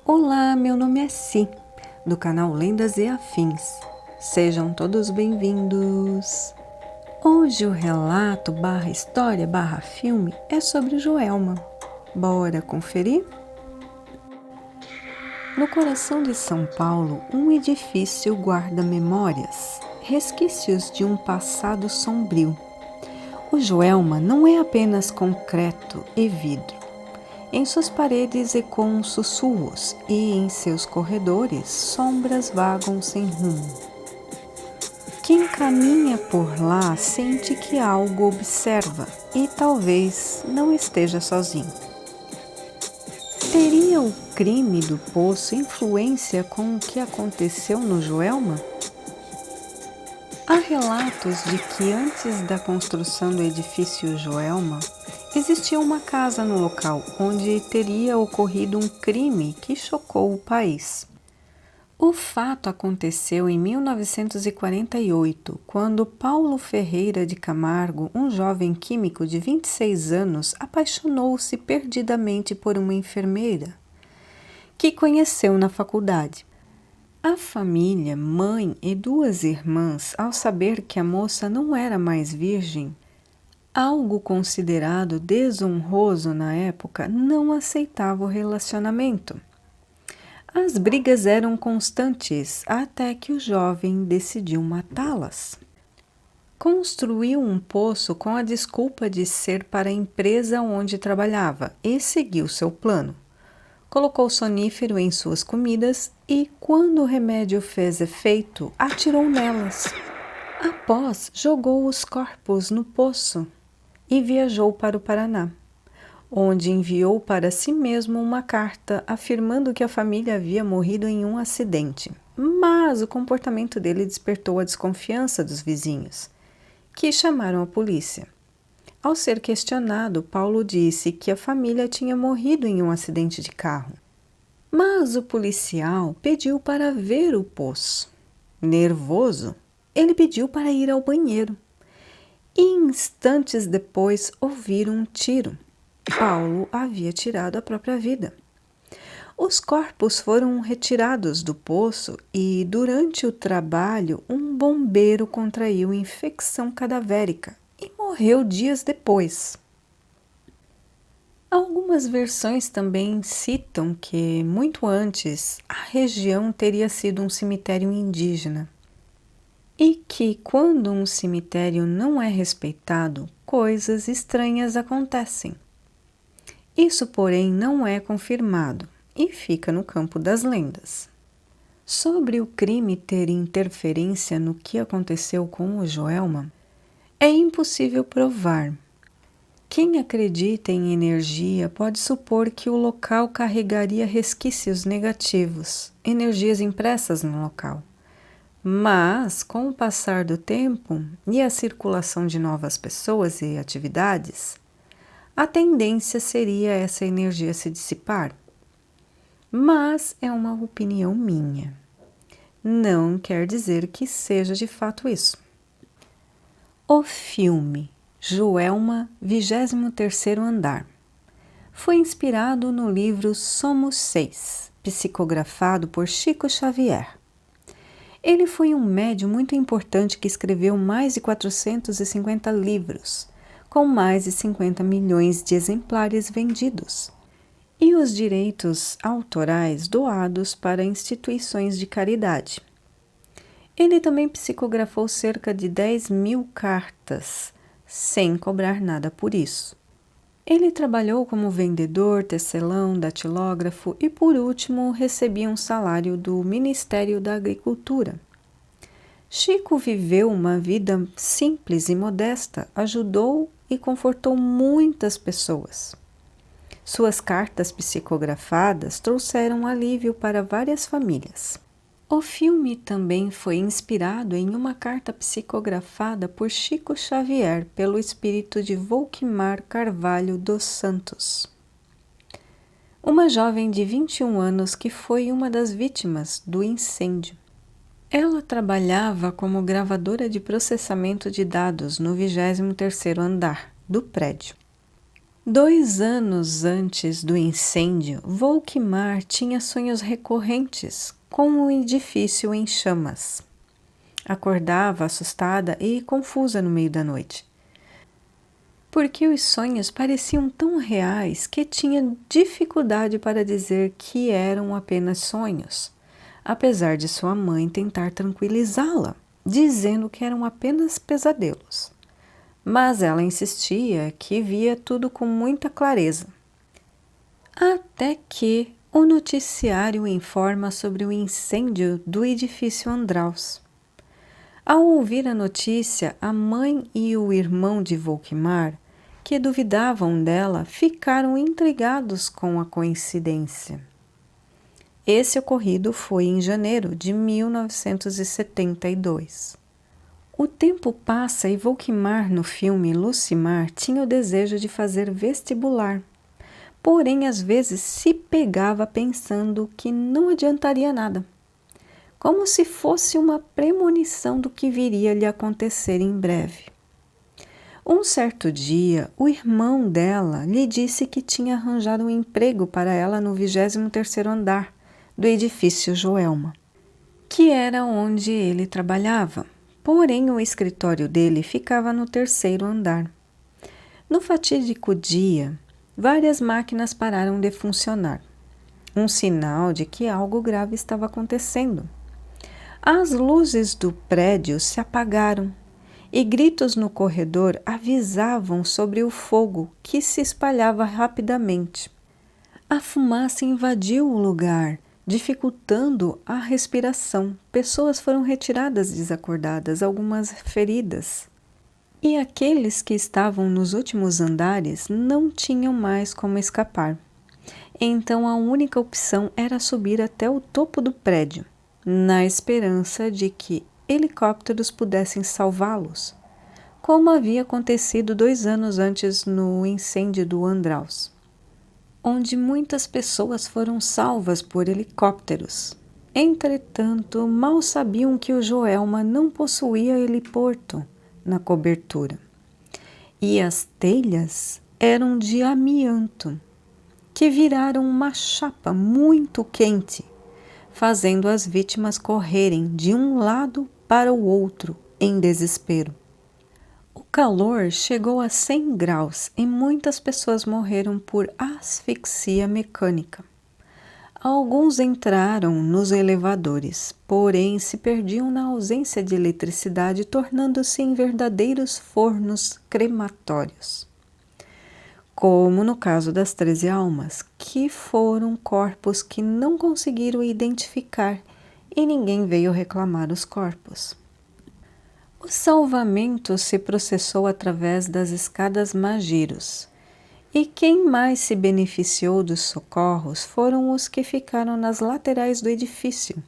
Olá, meu nome é Si, do canal Lendas e Afins. Sejam todos bem-vindos! Hoje o relato / história / filme é sobre Joelma. Bora conferir? No coração de São Paulo, um edifício guarda memórias, resquícios de um passado sombrio. O Joelma não é apenas concreto e vidro. Em suas paredes ecoam sussurros e em seus corredores sombras vagam sem rumo. Quem caminha por lá sente que algo observa e talvez não esteja sozinho. Teria o crime do poço influência com o que aconteceu no Joelma? Há relatos de que antes da construção do edifício Joelma, existia uma casa no local onde teria ocorrido um crime que chocou o país. O fato aconteceu em 1948, quando Paulo Ferreira de Camargo, um jovem químico de 26 anos, apaixonou-se perdidamente por uma enfermeira que conheceu na faculdade. A família, mãe e 2 irmãs, ao saber que a moça não era mais virgem, algo considerado desonroso na época, não aceitava o relacionamento. As brigas eram constantes até que o jovem decidiu matá-las. Construiu um poço com a desculpa de ser para a empresa onde trabalhava e seguiu seu plano. Colocou sonífero em suas comidas e, quando o remédio fez efeito, atirou nelas. Após, jogou os corpos no poço e viajou para o Paraná, onde enviou para si mesmo uma carta afirmando que a família havia morrido em um acidente. Mas o comportamento dele despertou a desconfiança dos vizinhos, que chamaram a polícia. Ao ser questionado, Paulo disse que a família tinha morrido em um acidente de carro. Mas o policial pediu para ver o poço. Nervoso, ele pediu para ir ao banheiro. E instantes depois ouviram um tiro. Paulo havia tirado a própria vida. Os corpos foram retirados do poço e, durante o trabalho, um bombeiro contraiu infecção cadavérica e morreu dias depois. Algumas versões também citam que, muito antes, a região teria sido um cemitério indígena e que, quando um cemitério não é respeitado, coisas estranhas acontecem. Isso, porém, não é confirmado e fica no campo das lendas. Sobre o crime ter interferência no que aconteceu com o Joelma, é impossível provar. Quem acredita em energia pode supor que o local carregaria resquícios negativos, energias impressas no local. Mas, com o passar do tempo e a circulação de novas pessoas e atividades, a tendência seria essa energia se dissipar. Mas é uma opinião minha. Não quer dizer que seja de fato isso. O filme Joelma, 23º Andar foi inspirado no livro Somos 6, psicografado por Chico Xavier. Ele foi um médium muito importante que escreveu mais de 450 livros, com mais de 50 milhões de exemplares vendidos, e os direitos autorais doados para instituições de caridade. Ele também psicografou cerca de 10.000 cartas, sem cobrar nada por isso. Ele trabalhou como vendedor, tecelão, datilógrafo e, por último, recebia um salário do Ministério da Agricultura. Chico viveu uma vida simples e modesta, ajudou e confortou muitas pessoas. Suas cartas psicografadas trouxeram alívio para várias famílias. O filme também foi inspirado em uma carta psicografada por Chico Xavier pelo espírito de Volquimar Carvalho dos Santos, uma jovem de 21 anos que foi uma das vítimas do incêndio. Ela trabalhava como gravadora de processamento de dados no 23º andar do prédio. 2 anos antes do incêndio, Volkmar tinha sonhos recorrentes com um edifício em chamas. Acordava assustada e confusa no meio da noite, porque os sonhos pareciam tão reais que tinha dificuldade para dizer que eram apenas sonhos, apesar de sua mãe tentar tranquilizá-la, dizendo que eram apenas pesadelos. Mas ela insistia que via tudo com muita clareza. Até que o noticiário informa sobre o incêndio do edifício Andraus. Ao ouvir a notícia, a mãe e o irmão de Volkmar, que duvidavam dela, ficaram intrigados com a coincidência. Esse ocorrido foi em janeiro de 1972. O tempo passa e Volkmar, no filme Lucimar, tinha o desejo de fazer vestibular. Porém, às vezes se pegava pensando que não adiantaria nada, como se fosse uma premonição do que viria lhe acontecer em breve. Um certo dia, o irmão dela lhe disse que tinha arranjado um emprego para ela no 23º andar do edifício Joelma, que era onde ele trabalhava. Porém, o escritório dele ficava no 3º andar. No fatídico dia, várias máquinas pararam de funcionar, um sinal de que algo grave estava acontecendo. As luzes do prédio se apagaram e gritos no corredor avisavam sobre o fogo que se espalhava rapidamente. A fumaça invadiu o lugar, dificultando a respiração. Pessoas foram retiradas desacordadas, algumas feridas. E aqueles que estavam nos últimos andares não tinham mais como escapar. Então a única opção era subir até o topo do prédio, na esperança de que helicópteros pudessem salvá-los, como havia acontecido 2 anos antes no incêndio do Andraus, onde muitas pessoas foram salvas por helicópteros. Entretanto, mal sabiam que o Joelma não possuía heliporto na cobertura, e as telhas eram de amianto, que viraram uma chapa muito quente, fazendo as vítimas correrem de um lado para o outro em desespero. O calor chegou a 100 graus e muitas pessoas morreram por asfixia mecânica. Alguns entraram nos elevadores, porém se perdiam na ausência de eletricidade, tornando-se em verdadeiros fornos crematórios. Como no caso das 13 almas, que foram corpos que não conseguiram identificar e ninguém veio reclamar os corpos. O salvamento se processou através das escadas Magiros, e quem mais se beneficiou dos socorros foram os que ficaram nas laterais do edifício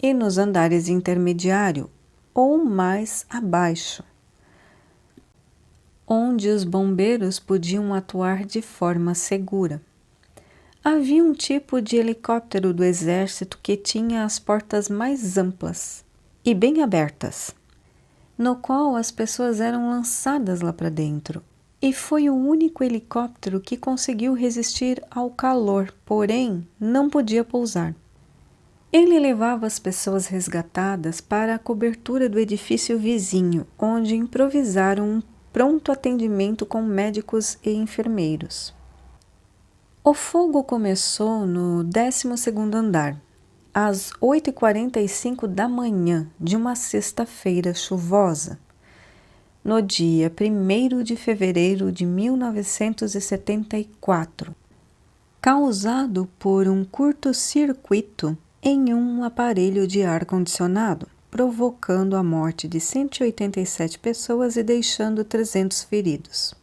e nos andares intermediários ou mais abaixo, onde os bombeiros podiam atuar de forma segura. Havia um tipo de helicóptero do exército que tinha as portas mais amplas e bem abertas, no qual as pessoas eram lançadas lá para dentro, e foi o único helicóptero que conseguiu resistir ao calor, porém não podia pousar. Ele levava as pessoas resgatadas para a cobertura do edifício vizinho, onde improvisaram um pronto atendimento com médicos e enfermeiros. O fogo começou no 12º andar, às 8h45 da manhã de uma sexta-feira chuvosa, no dia 1º de fevereiro de 1974, causado por um curto-circuito em um aparelho de ar-condicionado, provocando a morte de 187 pessoas e deixando 300 feridos.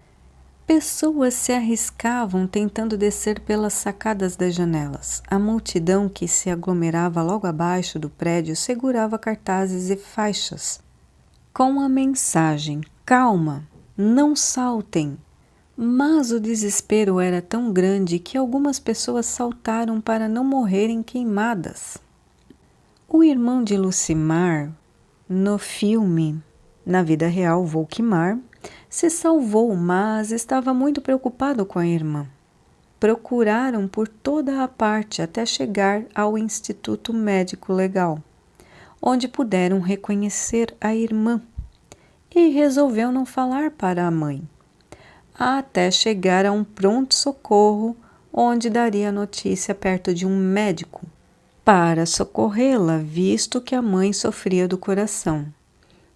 Pessoas se arriscavam tentando descer pelas sacadas das janelas. A multidão que se aglomerava logo abaixo do prédio segurava cartazes e faixas com a mensagem: calma, não saltem. Mas o desespero era tão grande que algumas pessoas saltaram para não morrerem queimadas. O irmão de Lucimar, no filme, na vida real, Volkmar, Se salvou, mas estava muito preocupado com a irmã. Procuraram por toda a parte até chegar ao Instituto Médico Legal, onde puderam reconhecer a irmã, e resolveu não falar para a mãe, até chegar a um pronto-socorro, onde daria a notícia perto de um médico, para socorrê-la, visto que a mãe sofria do coração.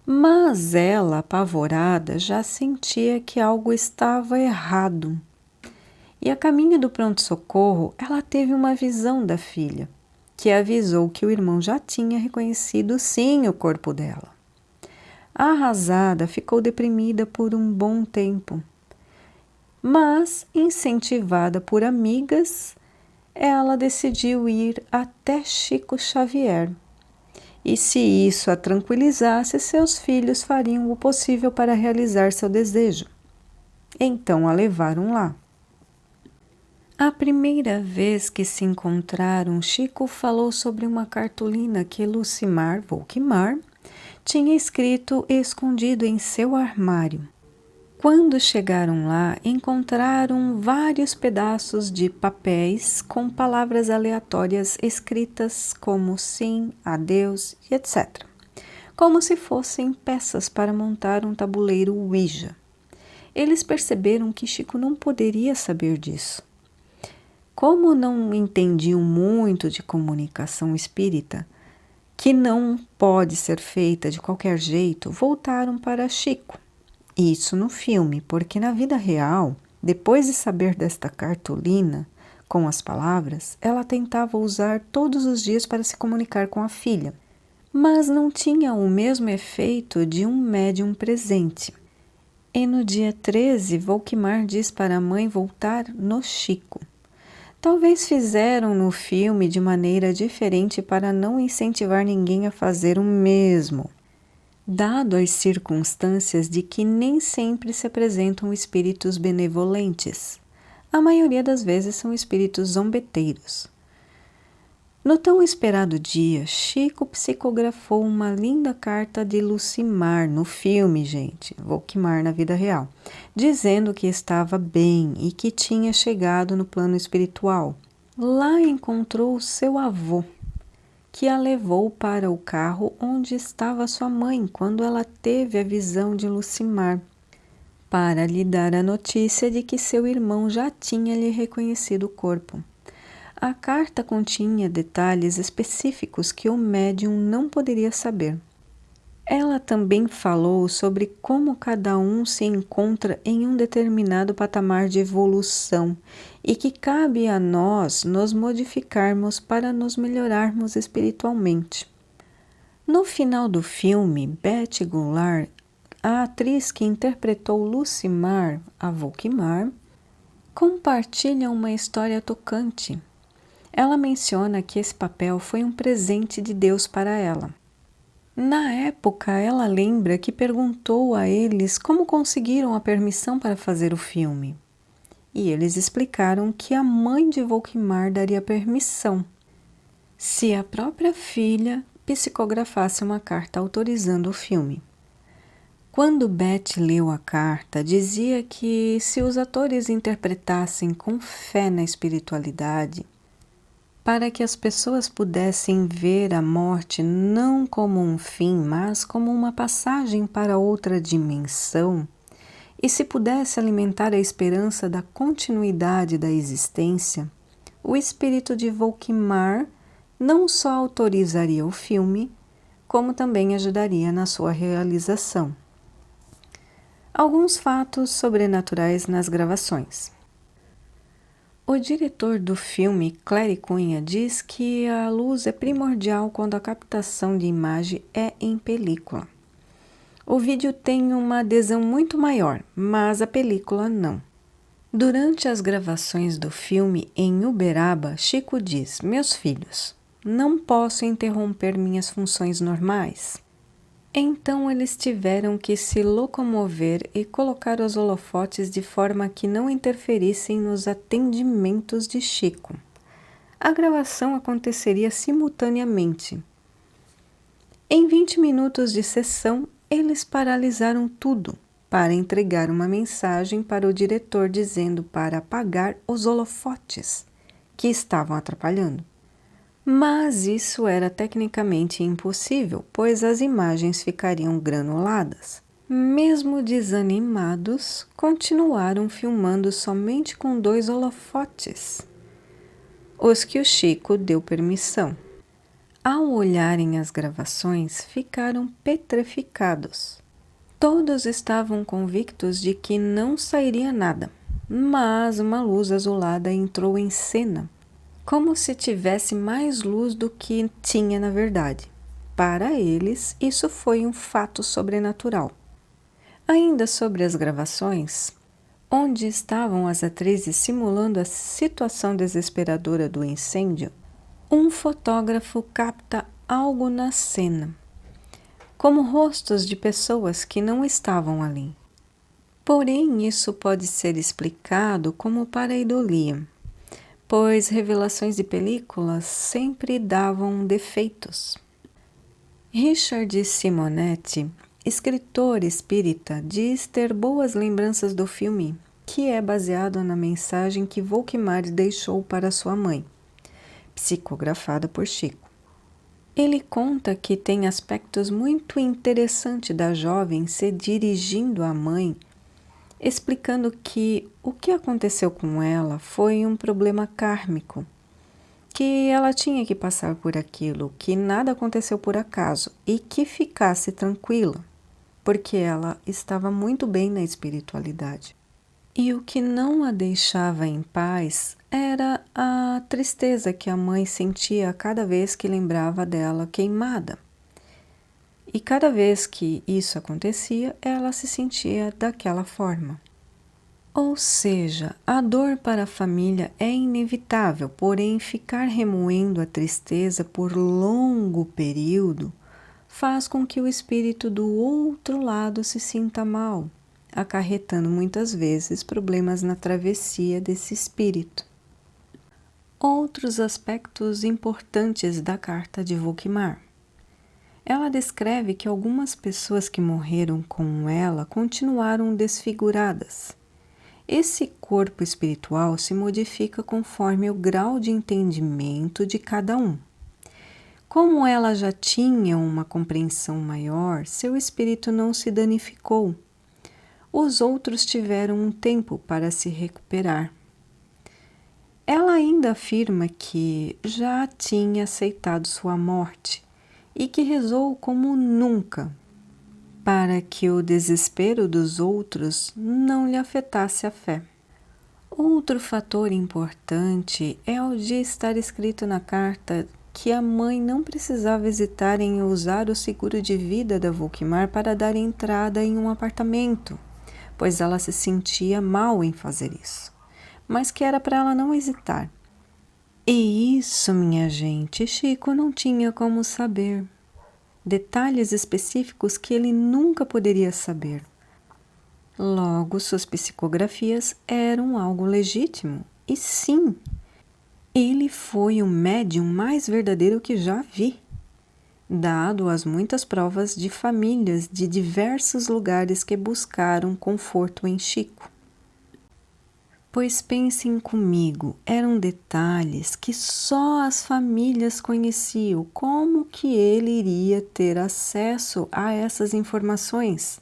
Mas ela, apavorada, já sentia que algo estava errado. E a caminho do pronto-socorro, ela teve uma visão da filha, que avisou que o irmão já tinha reconhecido sim o corpo dela. Arrasada, ficou deprimida por um bom tempo. Mas, incentivada por amigas, ela decidiu ir até Chico Xavier. E se isso a tranquilizasse, seus filhos fariam o possível para realizar seu desejo. Então a levaram lá. A primeira vez que se encontraram, Chico falou sobre uma cartolina que Lucimar Volkmar tinha escrito escondido em seu armário. Quando chegaram lá, encontraram vários pedaços de papéis com palavras aleatórias escritas como sim, adeus e etc., como se fossem peças para montar um tabuleiro Ouija. Eles perceberam que Chico não poderia saber disso. Como não entendiam muito de comunicação espírita, que não pode ser feita de qualquer jeito, voltaram para Chico. Isso no filme, porque na vida real, depois de saber desta cartolina com as palavras, ela tentava usar todos os dias para se comunicar com a filha, mas não tinha o mesmo efeito de um médium presente. E no dia 13, Volkmar diz para a mãe voltar no Chico. Talvez fizeram no filme de maneira diferente para não incentivar ninguém a fazer o mesmo, dado as circunstâncias de que nem sempre se apresentam espíritos benevolentes. A maioria das vezes são espíritos zombeteiros. No tão esperado dia, Chico psicografou uma linda carta de Lucimar no filme, gente, Volkmar na vida real, dizendo que estava bem e que tinha chegado no plano espiritual. Lá encontrou seu avô, que a levou para o carro onde estava sua mãe quando ela teve a visão de Lucimar, para lhe dar a notícia de que seu irmão já tinha lhe reconhecido o corpo. A carta continha detalhes específicos que o médium não poderia saber. Ela também falou sobre como cada um se encontra em um determinado patamar de evolução e que cabe a nós nos modificarmos para nos melhorarmos espiritualmente. No final do filme, Betty Goulart, a atriz que interpretou Lucimar, a Volkmar, compartilha uma história tocante. Ela menciona que esse papel foi um presente de Deus para ela. Na época, ela lembra que perguntou a eles como conseguiram a permissão para fazer o filme. E eles explicaram que a mãe de Volkmar daria permissão, se a própria filha psicografasse uma carta autorizando o filme. Quando Betty leu a carta, dizia que se os atores interpretassem com fé na espiritualidade, para que as pessoas pudessem ver a morte não como um fim, mas como uma passagem para outra dimensão, e se pudesse alimentar a esperança da continuidade da existência, o espírito de Volkmar não só autorizaria o filme, como também ajudaria na sua realização. Alguns fatos sobrenaturais nas gravações. O diretor do filme, Clary Cunha, diz que a luz é primordial quando a captação de imagem é em película. O vídeo tem uma adesão muito maior, mas a película não. Durante as gravações do filme em Uberaba, Chico diz: "Meus filhos, não posso interromper minhas funções normais." Então eles tiveram que se locomover e colocar os holofotes de forma que não interferissem nos atendimentos de Chico. A gravação aconteceria simultaneamente. Em 20 minutos de sessão, eles paralisaram tudo para entregar uma mensagem para o diretor dizendo para apagar os holofotes que estavam atrapalhando. Mas isso era tecnicamente impossível, pois as imagens ficariam granuladas. Mesmo desanimados, continuaram filmando somente com 2 holofotes, os que o Chico deu permissão. Ao olharem as gravações, ficaram petrificados. Todos estavam convictos de que não sairia nada, mas uma luz azulada entrou em cena, como se tivesse mais luz do que tinha na verdade. Para eles, isso foi um fato sobrenatural. Ainda sobre as gravações, onde estavam as atrizes simulando a situação desesperadora do incêndio, um fotógrafo capta algo na cena, como rostos de pessoas que não estavam ali. Porém, isso pode ser explicado como pareidolia, pois revelações de películas sempre davam defeitos. Richard Simonetti, escritor espírita, diz ter boas lembranças do filme, que é baseado na mensagem que Volkmar deixou para sua mãe, psicografada por Chico. Ele conta que tem aspectos muito interessantes da jovem se dirigindo à mãe, explicando que o que aconteceu com ela foi um problema kármico, que ela tinha que passar por aquilo, que nada aconteceu por acaso e que ficasse tranquila, porque ela estava muito bem na espiritualidade. E o que não a deixava em paz era a tristeza que a mãe sentia cada vez que lembrava dela queimada. E cada vez que isso acontecia, ela se sentia daquela forma. Ou seja, a dor para a família é inevitável, porém ficar remoendo a tristeza por longo período faz com que o espírito do outro lado se sinta mal, acarretando muitas vezes problemas na travessia desse espírito. Outros aspectos importantes da carta de Volkmar. Ela descreve que algumas pessoas que morreram com ela continuaram desfiguradas. Esse corpo espiritual se modifica conforme o grau de entendimento de cada um. Como ela já tinha uma compreensão maior, seu espírito não se danificou. Os outros tiveram um tempo para se recuperar. Ela ainda afirma que já tinha aceitado sua morte e que rezou como nunca, para que o desespero dos outros não lhe afetasse a fé. Outro fator importante é o de estar escrito na carta que a mãe não precisava hesitar em usar o seguro de vida da Volkmar para dar entrada em um apartamento, pois ela se sentia mal em fazer isso, mas que era para ela não hesitar. E isso, minha gente, Chico não tinha como saber. Detalhes específicos que ele nunca poderia saber. Logo, suas psicografias eram algo legítimo. E sim, ele foi o médium mais verdadeiro que já vi, dado as muitas provas de famílias de diversos lugares que buscaram conforto em Chico. Pois pensem comigo, eram detalhes que só as famílias conheciam. Como que ele iria ter acesso a essas informações?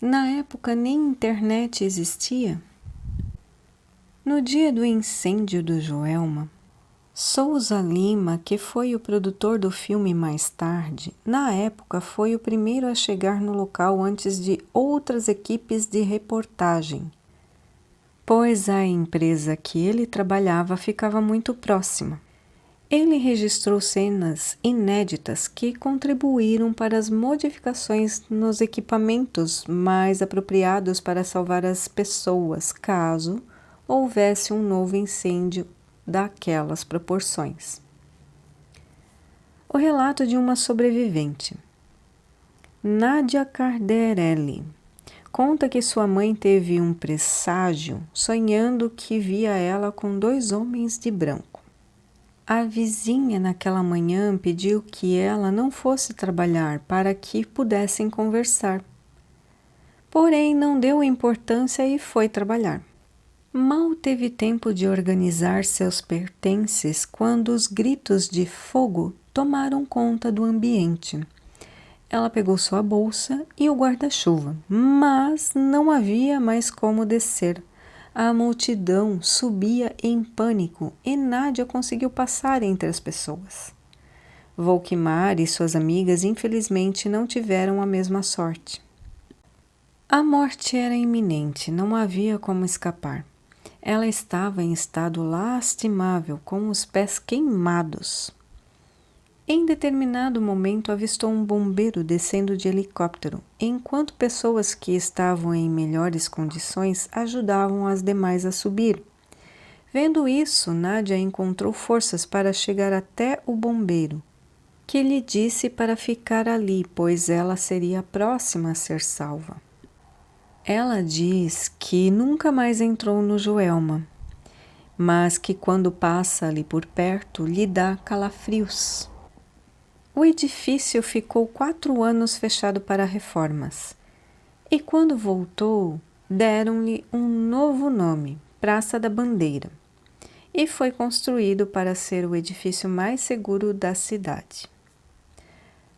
Na época nem internet existia. No dia do incêndio do Joelma, Souza Lima, que foi o produtor do filme mais tarde, na época foi o primeiro a chegar no local antes de outras equipes de reportagem, pois a empresa que ele trabalhava ficava muito próxima. Ele registrou cenas inéditas que contribuíram para as modificações nos equipamentos mais apropriados para salvar as pessoas, caso houvesse um novo incêndio daquelas proporções. O relato de uma sobrevivente. Nádia Cardarelli conta que sua mãe teve um presságio sonhando que via ela com 2 homens de branco. A vizinha naquela manhã pediu que ela não fosse trabalhar para que pudessem conversar, porém não deu importância e foi trabalhar. Mal teve tempo de organizar seus pertences quando os gritos de fogo tomaram conta do ambiente. Ela pegou sua bolsa e o guarda-chuva, mas não havia mais como descer. A multidão subia em pânico e Nádia conseguiu passar entre as pessoas. Volkmar e suas amigas infelizmente não tiveram a mesma sorte. A morte era iminente, não havia como escapar. Ela estava em estado lastimável, com os pés queimados. Em determinado momento avistou um bombeiro descendo de helicóptero, enquanto pessoas que estavam em melhores condições ajudavam as demais a subir. Vendo isso, Nádia encontrou forças para chegar até o bombeiro, que lhe disse para ficar ali, pois ela seria a próxima a ser salva. Ela diz que nunca mais entrou no Joelma, mas que quando passa ali por perto lhe dá calafrios. O edifício ficou 4 anos fechado para reformas, e quando voltou, deram-lhe um novo nome, Praça da Bandeira, e foi construído para ser o edifício mais seguro da cidade.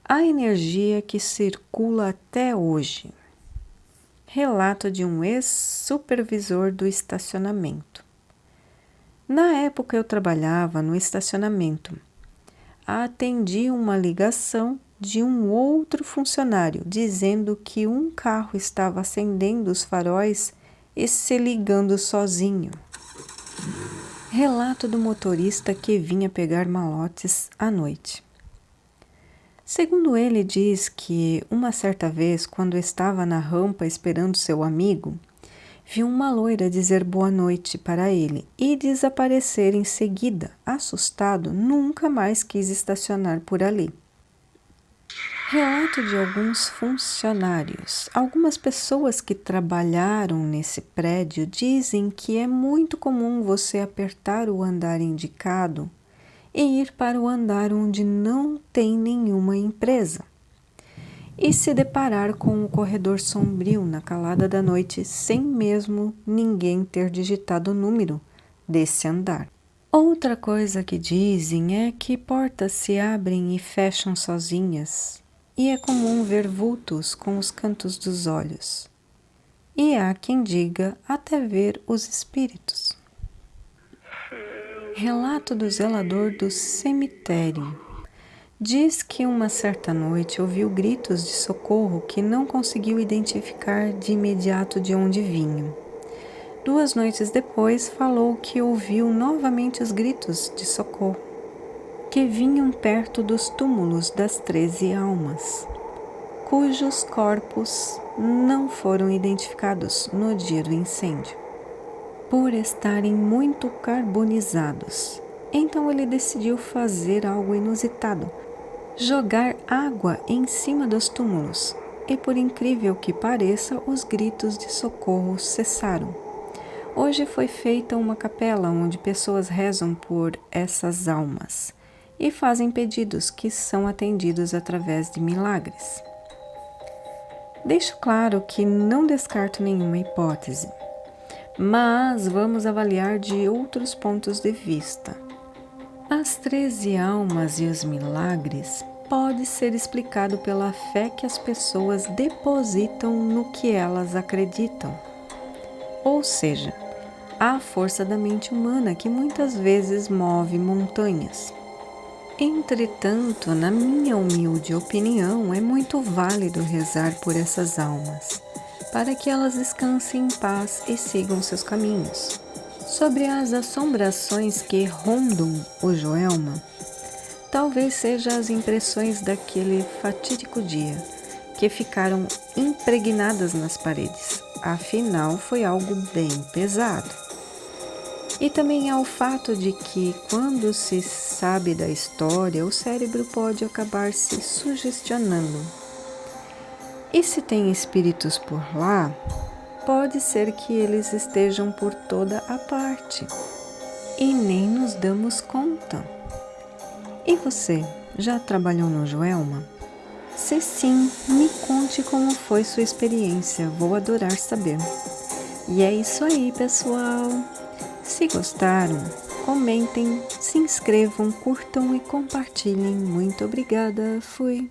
A energia que circula até hoje. Relato de um ex-supervisor do estacionamento. Na época eu trabalhava no estacionamento. Atendi uma ligação de um outro funcionário dizendo que um carro estava acendendo os faróis e se ligando sozinho. Relato do motorista que vinha pegar malotes à noite. Segundo ele, diz que uma certa vez, quando estava na rampa esperando seu amigo, viu uma loira dizer boa noite para ele e desaparecer em seguida. Assustado, nunca mais quis estacionar por ali. Relato de alguns funcionários. Algumas pessoas que trabalharam nesse prédio dizem que é muito comum você apertar o andar indicado e ir para o andar onde não tem nenhuma empresa, e se deparar com um corredor sombrio na calada da noite sem mesmo ninguém ter digitado o número desse andar. Outra coisa que dizem é que portas se abrem e fecham sozinhas, e é comum ver vultos com os cantos dos olhos. E há quem diga até ver os espíritos. Relato do zelador do cemitério. Diz que uma certa noite ouviu gritos de socorro que não conseguiu identificar de imediato de onde vinham. 2 noites depois falou que ouviu novamente os gritos de socorro, que vinham perto dos túmulos das 13 almas, cujos corpos não foram identificados no dia do incêndio, por estarem muito carbonizados. Então ele decidiu fazer algo inusitado, jogar água em cima dos túmulos, e por incrível que pareça, os gritos de socorro cessaram. Hoje foi feita uma capela onde pessoas rezam por essas almas e fazem pedidos que são atendidos através de milagres. Deixo claro que não descarto nenhuma hipótese, mas vamos avaliar de outros pontos de vista. As 13 almas e os milagres pode ser explicado pela fé que as pessoas depositam no que elas acreditam. Ou seja, a força da mente humana que muitas vezes move montanhas. Entretanto, na minha humilde opinião, é muito válido rezar por essas almas, para que elas descansem em paz e sigam seus caminhos. Sobre as assombrações que rondam o Joelma, talvez sejam as impressões daquele fatídico dia, que ficaram impregnadas nas paredes. Afinal, foi algo bem pesado. E também há o fato de que, quando se sabe da história, o cérebro pode acabar se sugestionando. E se tem espíritos por lá, pode ser que eles estejam por toda a parte e nem nos damos conta. E você, já trabalhou no Joelma? Se sim, me conte como foi sua experiência, vou adorar saber. E é isso aí, pessoal! Se gostaram, comentem, se inscrevam, curtam e compartilhem. Muito obrigada, fui!